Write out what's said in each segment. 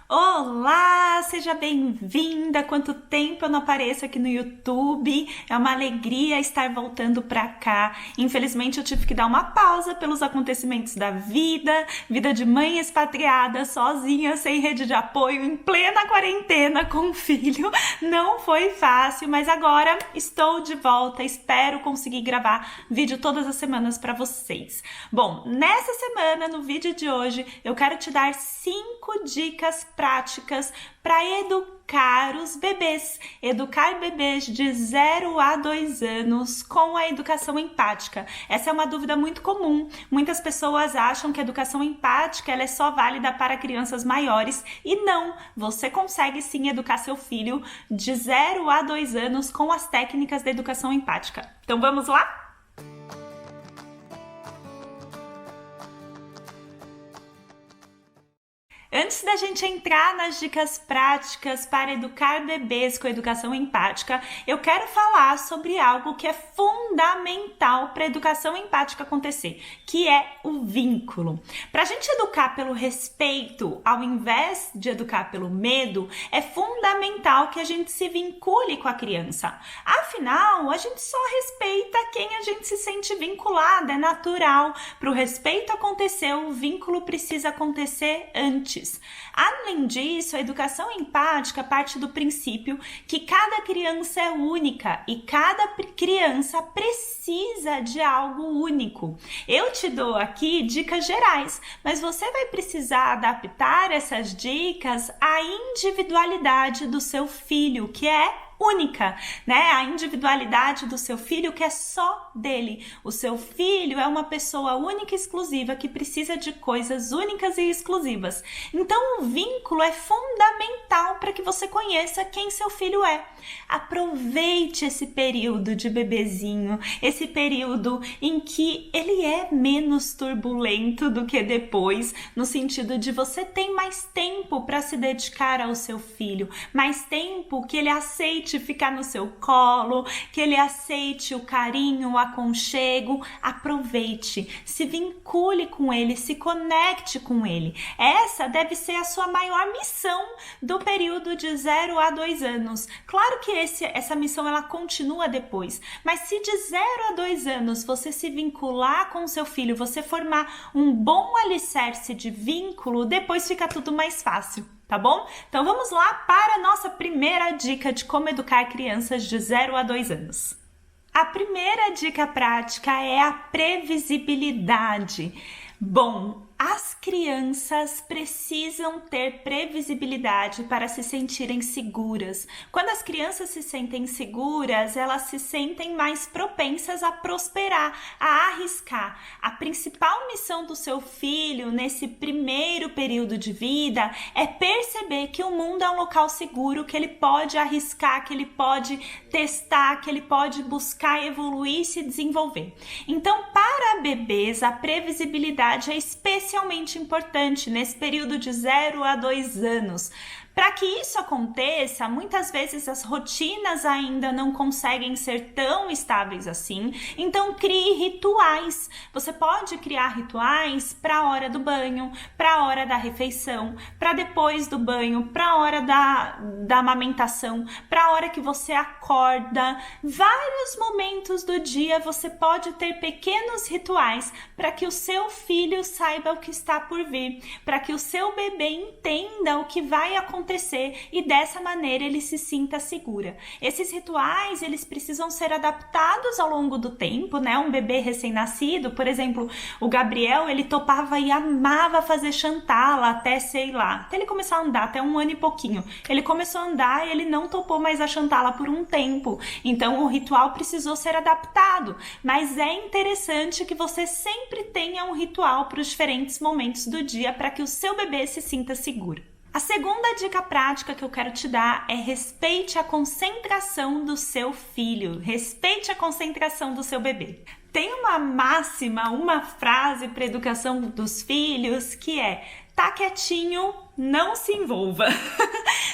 Olá, seja bem-vinda! Quanto tempo eu não apareço aqui no YouTube? É uma alegria estar voltando pra cá. Infelizmente eu tive que dar uma pausa pelos acontecimentos da vida de mãe expatriada, sozinha, sem rede de apoio, em plena quarentena com o filho. Não foi fácil, mas agora estou de volta. Espero conseguir gravar vídeo todas as semanas para vocês. Bom, nessa semana, no vídeo de hoje, eu quero te dar 5 dicas práticas para educar os bebês. Educar bebês de 0 a 2 anos com a educação empática. Essa é uma dúvida muito comum. Muitas pessoas acham que a educação empática ela é só válida para crianças maiores e não. Você consegue sim educar seu filho de 0 a 2 anos com as técnicas da educação empática. Então vamos lá? Antes da gente entrar nas dicas práticas para educar bebês com educação empática, eu quero falar sobre algo que é fundamental para a educação empática acontecer, que é o vínculo. Para a gente educar pelo respeito, ao invés de educar pelo medo, é fundamental que a gente se vincule com a criança. Afinal, a gente só respeita quem a gente se sente vinculado, é natural. Para o respeito acontecer, o vínculo precisa acontecer antes. Além disso, a educação empática parte do princípio que cada criança é única e cada criança precisa de algo único. Eu te dou aqui dicas gerais, mas você vai precisar adaptar essas dicas à individualidade do seu filho, que é única, né? A individualidade do seu filho que é só dele. O seu filho é uma pessoa única e exclusiva que precisa de coisas únicas e exclusivas. Então o vínculo é fundamental para que você conheça quem seu filho é. Aproveite esse período de bebezinho, esse período em que ele é menos turbulento do que depois, no sentido de você tem mais tempo para se dedicar ao seu filho, mais tempo que ele aceite ficar no seu colo, que ele aceite o carinho, o aconchego. Aproveite, se vincule com ele, se conecte com ele. Essa deve ser a sua maior missão do período de 0 a 2 anos. Claro que essa missão ela continua depois, mas se de 0 a 2 anos você se vincular com o seu filho, você formar um bom alicerce de vínculo, depois fica tudo mais fácil. Tá bom? Então vamos lá para a nossa primeira dica de como educar crianças de 0 a 2 anos. A primeira dica prática é a previsibilidade. Bom, as crianças precisam ter previsibilidade para se sentirem seguras. Quando as crianças se sentem seguras, elas se sentem mais propensas a prosperar, a arriscar. A principal missão do seu filho nesse primeiro período de vida é perceber que o mundo é um local seguro, que ele pode arriscar, que ele pode testar, que ele pode buscar evoluir e se desenvolver. Então, para bebês, a previsibilidade é especialmente importante nesse período de 0 a 2 anos. Para que isso aconteça, muitas vezes as rotinas ainda não conseguem ser tão estáveis assim, então crie rituais. Você pode criar rituais para a hora do banho, para a hora da refeição, para depois do banho, para a hora da amamentação, para a hora que você acorda. Vários momentos do dia você pode ter pequenos rituais para que o seu filho saiba o que está por vir, para que o seu bebê entenda o que vai acontecer e dessa maneira ele se sinta segura. Esses rituais, eles precisam ser adaptados ao longo do tempo, né? Um bebê recém-nascido, por exemplo, o Gabriel, ele topava e amava fazer chantala até, sei lá, até ele começar a andar, até 1 ano e pouquinho. Ele começou a andar e ele não topou mais a chantala por um tempo. Então o ritual precisou ser adaptado, mas é interessante que você sempre tenha um ritual para os diferentes momentos do dia para que o seu bebê se sinta seguro. A segunda dica prática que eu quero te dar é respeite a concentração do seu filho, respeite a concentração do seu bebê. Tem uma máxima, uma frase para educação dos filhos que é: tá quietinho, não se envolva.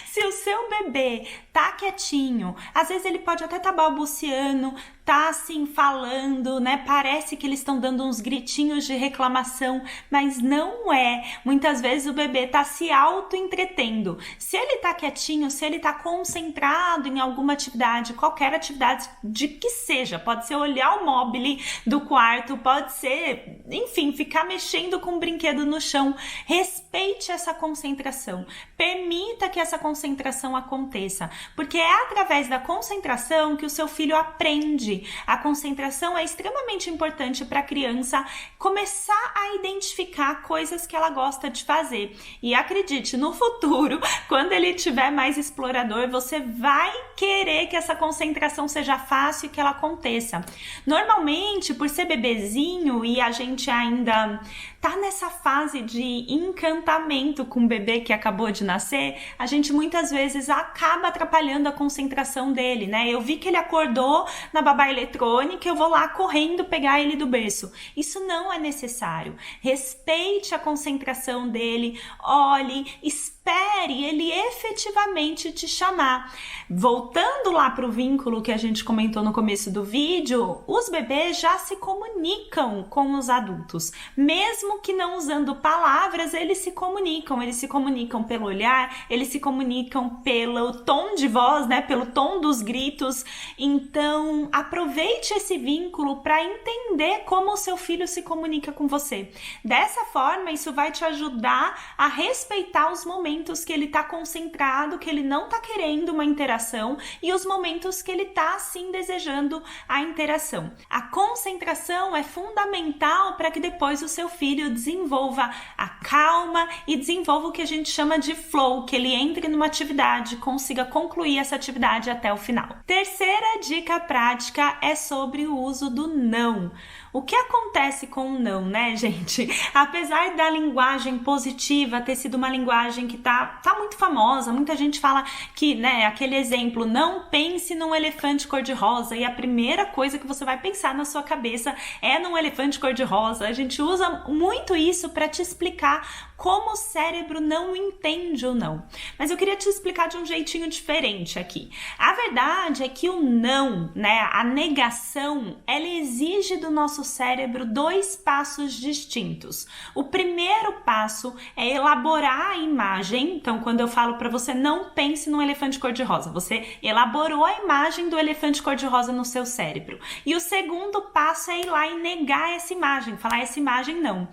Se o seu bebê tá quietinho, às vezes ele pode até estar balbuciando, tá assim falando, né? Parece que eles estão dando uns gritinhos de reclamação, mas não é. Muitas vezes o bebê tá se auto-entretendo. Se ele tá quietinho, se ele tá concentrado em alguma atividade, qualquer atividade de que seja, pode ser olhar o mobile do quarto, pode ser, enfim, ficar mexendo com um brinquedo no chão. Respeite essa concentração. Permita que essa concentração aconteça, porque é através da concentração que o seu filho aprende. A concentração é extremamente importante para a criança começar a identificar coisas que ela gosta de fazer. E acredite, no futuro, quando ele tiver mais explorador, você vai querer que essa concentração seja fácil e que ela aconteça. Normalmente, por ser bebezinho e a gente ainda tá nessa fase de encantamento com o bebê que acabou de nascer, a gente muitas vezes acaba atrapalhando a concentração dele, né? Eu vi que ele acordou na babá eletrônica, eu vou lá correndo pegar ele do berço. Isso não é necessário. Respeite a concentração dele, olhe, espere ele efetivamente te chamar. Voltando lá para o vínculo que a gente comentou no começo do vídeo, os bebês já se comunicam com os adultos. Mesmo que não usando palavras, eles se comunicam pelo olhar, eles se comunicam pelo tom de voz, né, pelo tom dos gritos. Então, aproveite esse vínculo para entender como o seu filho se comunica com você. Dessa forma, isso vai te ajudar a respeitar os momentos que ele está concentrado, que ele não está querendo uma interação, e os momentos que ele está, sim, desejando a interação. A concentração é fundamental para que depois o seu filho desenvolva a calma e desenvolva o que a gente chama de flow, que ele entre numa atividade, consiga concluir essa atividade até o final. Terceira dica prática é sobre o uso do não. O que acontece com o não, né, gente? Apesar da linguagem positiva ter sido uma linguagem que tá muito famosa, muita gente fala que, né, aquele exemplo, não pense num elefante cor-de-rosa, e a primeira coisa que você vai pensar na sua cabeça é num elefante cor-de-rosa. A gente usa muito isso para te explicar como o cérebro não entende o não. Mas eu queria te explicar de um jeitinho diferente aqui. A verdade é que o não, né, a negação, ela exige do nosso cérebro dois passos distintos. O primeiro passo é elaborar a imagem. Então, quando eu falo para você não pense num elefante cor-de-rosa, você elaborou a imagem do elefante cor-de-rosa no seu cérebro. E o segundo passo é ir lá e negar essa imagem, falar essa imagem não.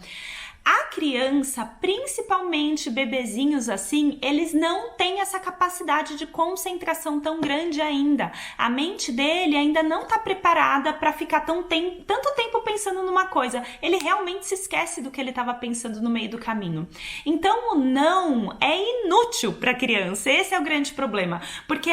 A criança, principalmente bebezinhos assim, eles não têm essa capacidade de concentração tão grande ainda. A mente dele ainda não está preparada para ficar tanto tempo pensando numa coisa. Ele realmente se esquece do que ele estava pensando no meio do caminho. Então, o não é inútil para a criança. Esse é o grande problema, porque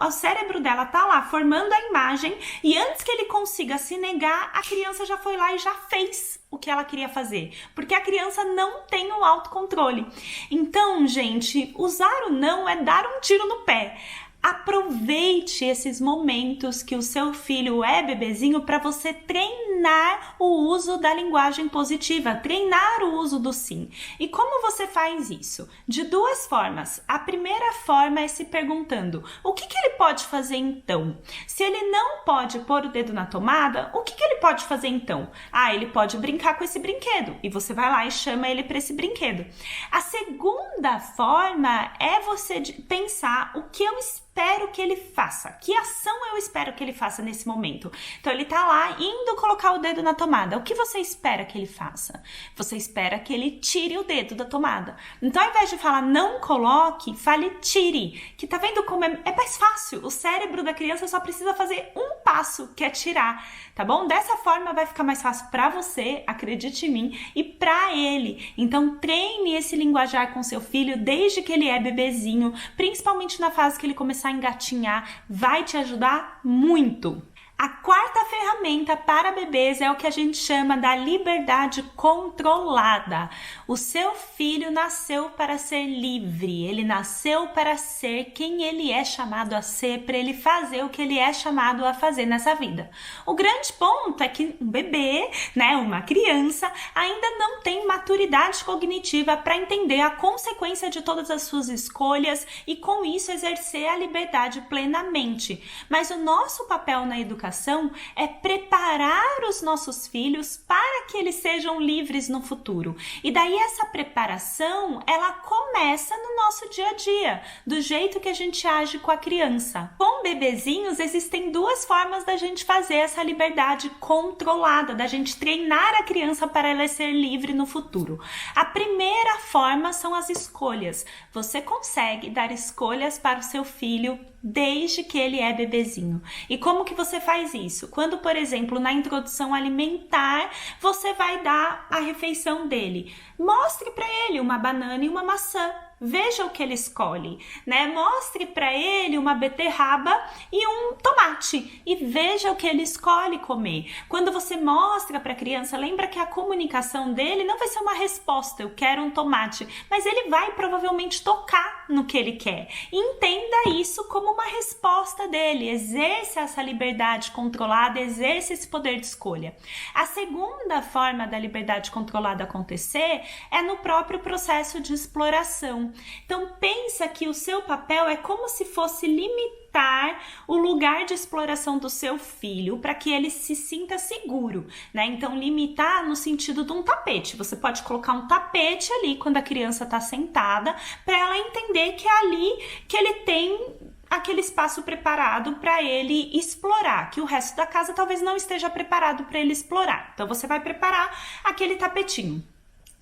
o cérebro dela tá lá formando a imagem, e antes que ele consiga se negar, a criança já foi lá e já fez o que ela queria fazer, porque a criança não tem o autocontrole. Então, gente, usar o não é dar um tiro no pé. Aproveite esses momentos que o seu filho é bebezinho para você treinar o uso da linguagem positiva, treinar o uso do sim. E como você faz isso? De duas formas. A primeira forma é se perguntando: o que ele pode fazer então? Se ele não pode pôr o dedo na tomada, o que ele pode fazer então? Ele pode brincar com esse brinquedo, e você vai lá e chama ele para esse brinquedo. A segunda forma é você pensar: o que eu espero que ele faça? Que ação eu espero que ele faça nesse momento? Então ele tá lá indo colocar o dedo na tomada. O que você espera que ele faça? Você espera que ele tire o dedo da tomada. Então, ao invés de falar não coloque, fale tire. Que tá vendo como é mais fácil? O cérebro da criança só precisa fazer um passo, que é tirar, tá bom? Dessa forma vai ficar mais fácil pra você, acredite em mim, e pra ele. Então treine esse linguajar com seu filho desde que ele é bebezinho, principalmente na fase que ele começar a engatinhar, vai te ajudar muito. A quarta ferramenta para bebês é o que a gente chama da liberdade controlada. O seu filho nasceu para ser livre, ele nasceu para ser quem ele é chamado a ser, para ele fazer o que ele é chamado a fazer nessa vida. O grande ponto é que um bebê, né, uma criança, ainda não tem maturidade cognitiva para entender a consequência de todas as suas escolhas e com isso exercer a liberdade plenamente. Mas o nosso papel na educação educação é preparar os nossos filhos para que eles sejam livres no futuro. E daí essa preparação, ela começa no nosso dia a dia, do jeito que a gente age com a criança. Com bebezinhos, existem duas formas da gente fazer essa liberdade controlada, da gente treinar a criança para ela ser livre no futuro. A primeira forma são as escolhas. Você consegue dar escolhas para o seu filho desde que ele é bebezinho. E como que você faz isso? Quando, por exemplo, na introdução alimentar, você vai dar a refeição dele. Mostre para ele uma banana e uma maçã. Veja o que ele escolhe, né? Mostre para ele uma beterraba e um tomate e veja o que ele escolhe comer. Quando você mostra para a criança, lembra que a comunicação dele não vai ser uma resposta, eu quero um tomate, mas ele vai provavelmente tocar no que ele quer. Entenda isso como uma resposta dele, exerça essa liberdade controlada, exerça esse poder de escolha. A segunda forma da liberdade controlada acontecer é no próprio processo de exploração. Então pensa que o seu papel é como se fosse limitar o lugar de exploração do seu filho para que ele se sinta seguro, né? Então limitar no sentido de um tapete. Você pode colocar um tapete ali quando a criança está sentada para ela entender que é ali que ele tem aquele espaço preparado para ele explorar, que o resto da casa talvez não esteja preparado para ele explorar. Então você vai preparar aquele tapetinho.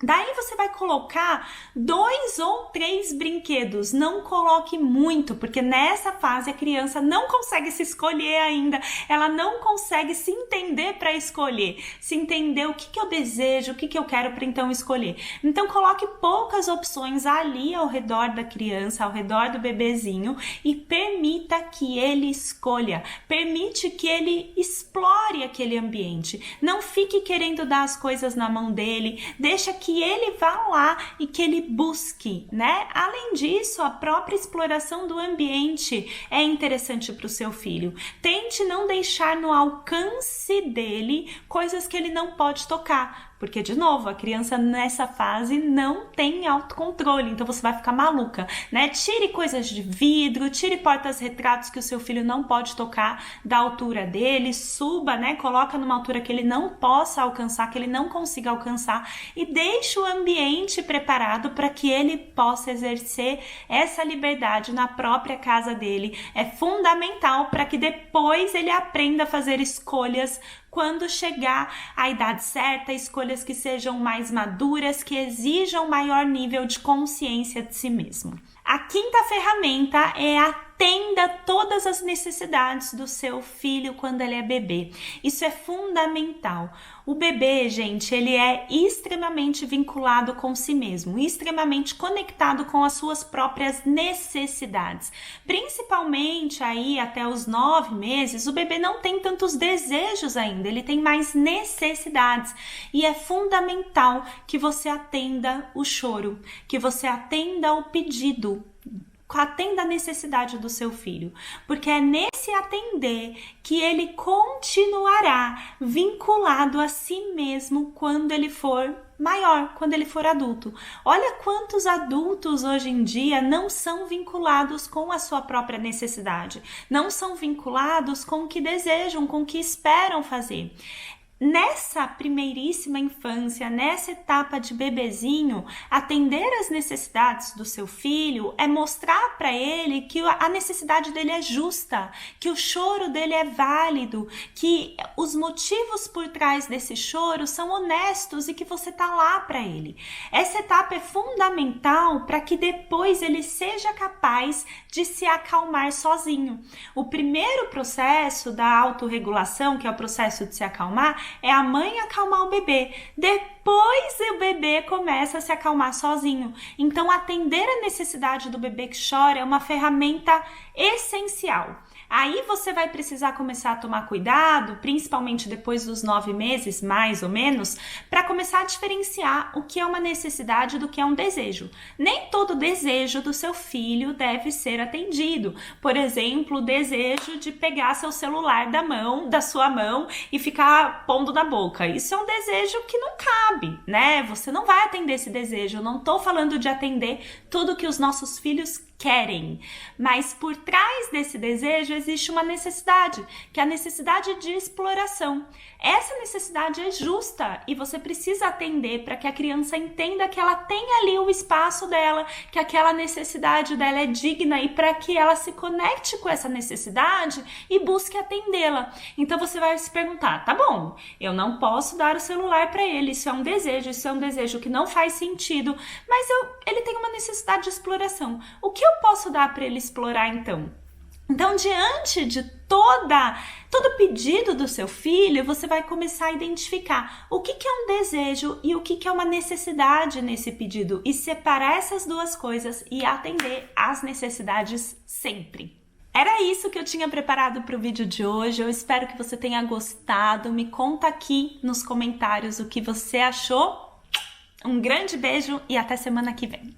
Daí você vai colocar 2 ou 3 brinquedos, não coloque muito, porque nessa fase a criança não consegue se escolher ainda, ela não consegue se entender para escolher, se entender o que eu desejo, o que eu quero para então escolher. Então coloque poucas opções ali ao redor da criança, ao redor do bebezinho e permita que ele escolha, permite que ele explore aquele ambiente, não fique querendo dar as coisas na mão dele, deixa que ele vá lá e que ele busque, né? Além disso, a própria exploração do ambiente é interessante para o seu filho. Tente não deixar no alcance dele coisas que ele não pode tocar. Porque, de novo, a criança nessa fase não tem autocontrole, então você vai ficar maluca, né? Tire coisas de vidro, tire portas-retratos que o seu filho não pode tocar da altura dele, suba, né? Coloca numa altura que ele não possa alcançar, que ele não consiga alcançar e deixe o ambiente preparado para que ele possa exercer essa liberdade na própria casa dele. É fundamental para que depois ele aprenda a fazer escolhas quando chegar à idade certa, escolhas que sejam mais maduras, que exijam maior nível de consciência de si mesmo. A quinta ferramenta é atenda todas as necessidades do seu filho quando ele é bebê. Isso é fundamental. O bebê, gente, ele é extremamente vinculado com si mesmo, extremamente conectado com as suas próprias necessidades. Principalmente aí até os 9 meses, o bebê não tem tantos desejos ainda, ele tem mais necessidades. E é fundamental que você atenda o choro, que você atenda o pedido, atenda a necessidade do seu filho, porque é nesse atender que ele continuará vinculado a si mesmo quando ele for maior, quando ele for adulto. Olha quantos adultos hoje em dia não são vinculados com a sua própria necessidade, não são vinculados com o que desejam, com o que esperam fazer. Nessa primeiríssima infância, nessa etapa de bebezinho, atender às necessidades do seu filho é mostrar para ele que a necessidade dele é justa, que o choro dele é válido, que os motivos por trás desse choro são honestos e que você tá lá para ele. Essa etapa é fundamental para que depois ele seja capaz de se acalmar sozinho. O primeiro processo da autorregulação, que é o processo de se acalmar, é a mãe acalmar o bebê. Depois o bebê começa a se acalmar sozinho. Então, atender a necessidade do bebê que chora é uma ferramenta essencial. Aí você vai precisar começar a tomar cuidado, principalmente depois dos 9 meses, mais ou menos, para começar a diferenciar o que é uma necessidade do que é um desejo. Nem todo desejo do seu filho deve ser atendido. Por exemplo, o desejo de pegar seu celular da sua mão e ficar pondo na boca. Isso é um desejo que não cabe, né? Você não vai atender esse desejo. Eu não estou falando de atender tudo que os nossos filhos querem, mas por trás desse desejo existe uma necessidade, que é a necessidade de exploração. Essa necessidade é justa e você precisa atender para que a criança entenda que ela tem ali o espaço dela, que aquela necessidade dela é digna e para que ela se conecte com essa necessidade e busque atendê-la. Então você vai se perguntar, tá bom, eu não posso dar o celular para ele, isso é um desejo que não faz sentido, mas ele tem uma necessidade de exploração. O que eu posso dar para ele explorar então? Então, diante de todo pedido do seu filho, você vai começar a identificar o que é um desejo e o que é uma necessidade nesse pedido e separar essas duas coisas e atender às necessidades sempre. Era isso que eu tinha preparado para o vídeo de hoje. Eu espero que você tenha gostado. Me conta aqui nos comentários o que você achou. Um grande beijo e até semana que vem.